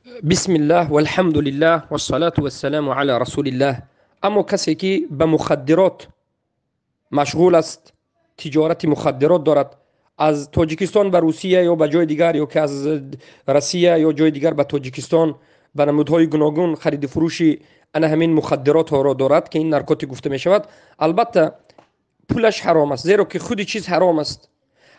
بسم الله والحمد لله والصلاة والسلام على رسول الله. اما کسی که به مخدرات مشغول است، تجارت مخدرات دارد، از تاجیکستان به روسیه یا به جای دیگر، یا که از روسیه یا جای دیگر به تاجیکستان به نمودهای گوناگون خرید فروشی ان همین مخدرات ها را دارد که این نارکوتیک گفته می شود. البته پولش حرام است، زیرا که خود چیز حرام است.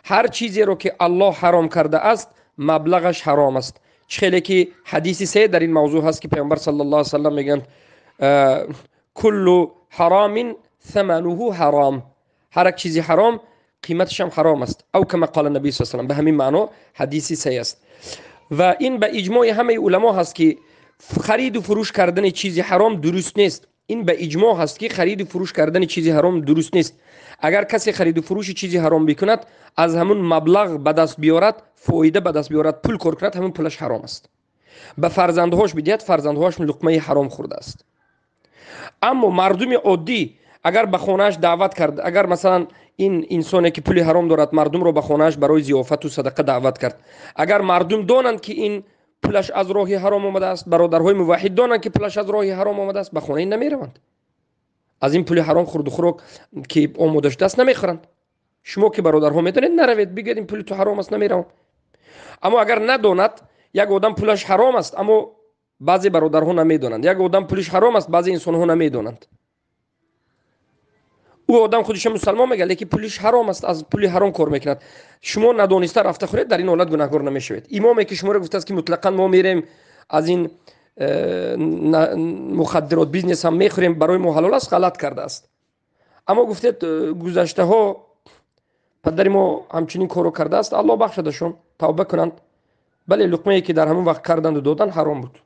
هر چیزی رو که الله حرام کرده است مبلغش حرام است. خیلی که حدیثی سه در این موضوع هست که پیامبر صلی الله علیه و سلم میگن کل حرام ثمنه حرام، هر یک چیزی حرام قیمتش هم حرام است، او کما قال النبی صلی الله علیه و سلم. به همین معنا حدیثی سه است و این به اجماع همه علما هست که خرید و فروش کردن چیزی حرام درست نیست. این به اجماع هست که خرید و فروش کردن چیزی حرام درست نیست. اگر کسی خرید و فروش چیزی حرام بکند، از همون مبلغ به دست بیارد، فایده به دست بیارد، پول کار کند، همون پولش حرام است. به فرزندهاش بدهد، فرزندهاش لقمه حرام خورده است. اما مردم عادی اگر به خانه‌اش دعوت کرد، اگر مثلا این انسانی که پول حرام دارد مردم رو به خانه‌اش برای ضیافت و صدقه دعوت کرد، اگر مردم دانند که این پولش از راه حرام آمده است، برادرهای موحد دانند که پولش از راه حرام آمده است، به خانه این نمیروند. از این پول حرام خورد و خوراک که آماده شده است نمیخورند. شما که برادرها میدونید نروید، بگید این پول تو حرام است نمیروم. اما اگر نداند، یک آدم پولش حرام است اما بعضی برادرها نمیدونند، یک آدم پولش حرام است بعضی انسانها نمیدونند، او آدم خودش مسلمان میگه لیکن پولش حرام است، از پول حرام کار میکند. شما ندانسته رفته خورید، در این حالت گناهکار نمیشوید. امامی که شما را گفته است که مطلقاً ما میریم از این مخدرات بیزنس هم میخوریم، برای ما حلال است، غلط کرده است. اما گفتید گذشته ها پدر ما همچنین کارو کرده است، الله بخشدشون، توبه کنند. بله لقمه ای که در همون وقت کردند و دادن حرام بود.